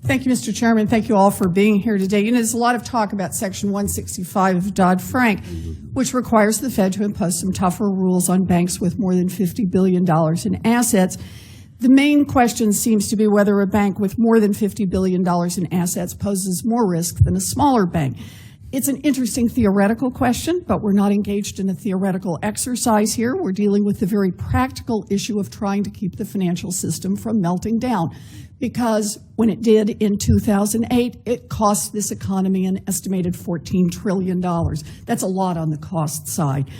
Thank you, Mr. Chairman. Thank you all for being here today. You know, there's a lot of talk about Section 165 of Dodd-Frank, which requires the Fed to impose some tougher rules on banks with more than $50 billion in assets. The main question seems to be whether a bank with more than $50 billion in assets poses more risk than a smaller bank. It's an interesting theoretical question, but we're not engaged in a theoretical exercise here. We're dealing with the very practical issue of trying to keep the financial system from melting down. Because when it did in 2008, it cost this economy an estimated $14 trillion. That's a lot on the cost side.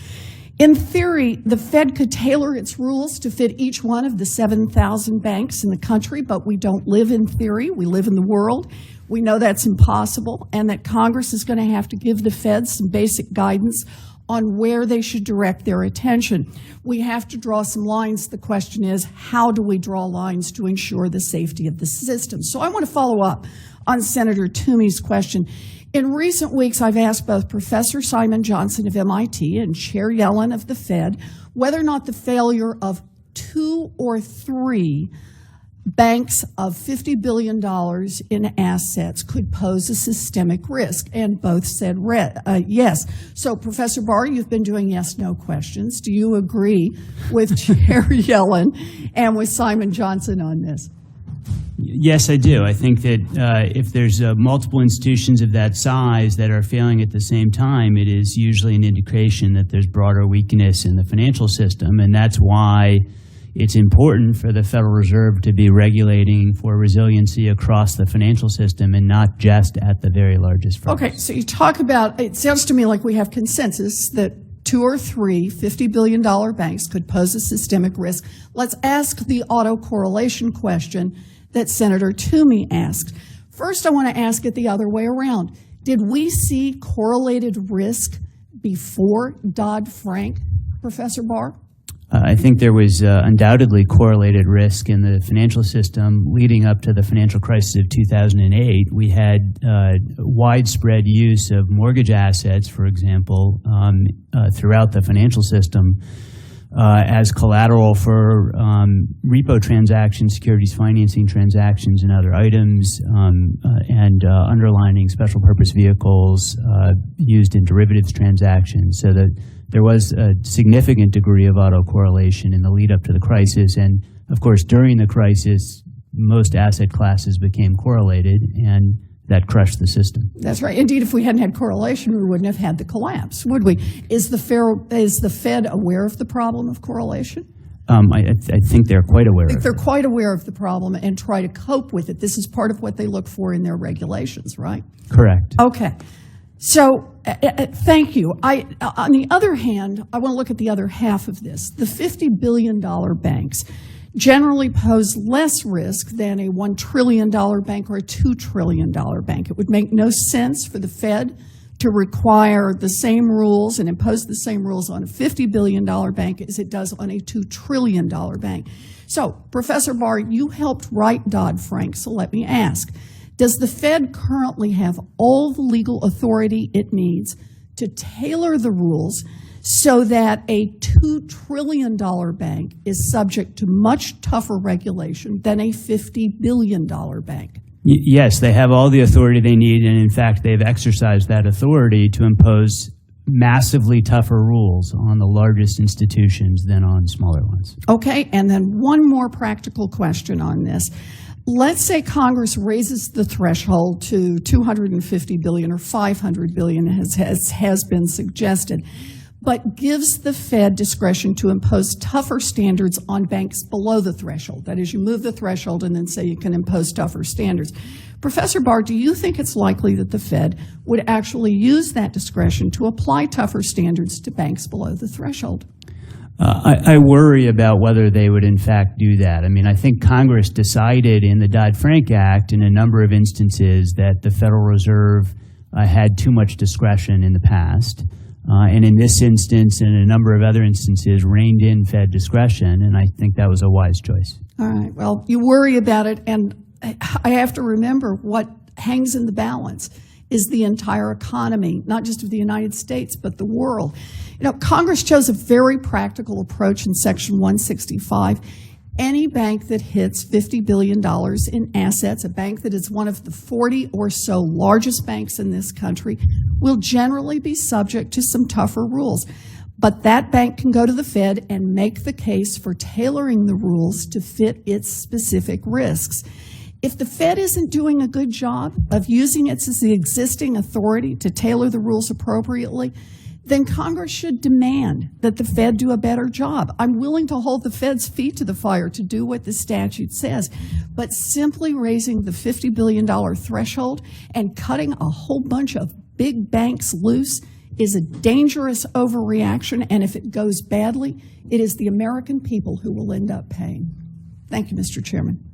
In theory, the Fed could tailor its rules to fit each one of the 7,000 banks in the country, but we don't live in theory. We live in the world. We know that's impossible, and that Congress is going to have to give the Fed some basic guidance on where they should direct their attention. We have to draw some lines. The question is, how do we draw lines to ensure the safety of the system? So I want to follow up on Senator Toomey's question. In recent weeks, I've asked both Professor Simon Johnson of MIT and Chair Yellen of the Fed whether or not the failure of 2 or 3 banks of $50 billion in assets could pose a systemic risk, and both said yes. So, Professor Barr, you've been doing yes-no questions. Do you agree with Chair Yellen and with Simon Johnson on this? Yes, I do. I think that if there's multiple institutions of that size that are failing at the same time, it is usually an indication that there's broader weakness in the financial system, and that's why it's important for the Federal Reserve to be regulating for resiliency across the financial system and not just at the very largest firms. Okay, so you talk about, it sounds to me like we have consensus that 2 or 3 $50 billion banks could pose a systemic risk. Let's ask the autocorrelation question that Senator Toomey asked. First, I want to ask it the other way around. Did we see correlated risk before Dodd-Frank, Professor Barr? I think there was undoubtedly correlated risk in the financial system leading up to the financial crisis of 2008. We had widespread use of mortgage assets, for example, throughout the financial system as collateral for repo transactions, securities financing transactions, and other items, and underlining special purpose vehicles used in derivatives transactions, so that there was a significant degree of autocorrelation in the lead up to the crisis. And of course, during the crisis, most asset classes became correlated, and that crushed the system. That's right. Indeed, if we hadn't had correlation, we wouldn't have had the collapse, would we? Is the Fed aware of the problem of correlation? I think they're quite aware of it. They're quite aware of the problem and try to cope with it. This is part of what they look for in their regulations, right? Correct. Okay. So, thank you. On the other hand, I want to look at the other half of this. The $50 billion banks generally pose less risk than a $1 trillion bank or a $2 trillion bank. It would make no sense for the Fed to require the same rules and impose the same rules on a $50 billion bank as it does on a $2 trillion bank. So, Professor Barr, you helped write Dodd-Frank, so let me ask. Does the Fed currently have all the legal authority it needs to tailor the rules so that a $2 trillion bank is subject to much tougher regulation than a $50 billion bank? Yes, they have all the authority they need, and in fact, they've exercised that authority to impose massively tougher rules on the largest institutions than on smaller ones. Okay, and then one more practical question on this. Let's say Congress raises the threshold to $250 billion or $500 billion, has been suggested, but gives the Fed discretion to impose tougher standards on banks below the threshold. That is, you move the threshold and then say you can impose tougher standards. Professor Barr, do you think it's likely that the Fed would actually use that discretion to apply tougher standards to banks below the threshold? I worry about whether they would in fact do that. I mean, I think Congress decided in the Dodd-Frank Act in a number of instances that the Federal Reserve had too much discretion in the past. And in this instance and a number of other instances, reined in Fed discretion, and I think that was a wise choice. All right. Well, you worry about it, and I have to remember what hangs in the balance is the entire economy, not just of the United States, but the world. You know, Congress chose a very practical approach in Section 165, any bank that hits $50 billion in assets, a bank that is one of the 40 or so largest banks in this country, will generally be subject to some tougher rules. But that bank can go to the Fed and make the case for tailoring the rules to fit its specific risks. If the Fed isn't doing a good job of using its existing authority to tailor the rules appropriately, then Congress should demand that the Fed do a better job. I'm willing to hold the Fed's feet to the fire to do what the statute says, but simply raising the $50 billion threshold and cutting a whole bunch of big banks loose is a dangerous overreaction, and if it goes badly, it is the American people who will end up paying. Thank you, Mr. Chairman.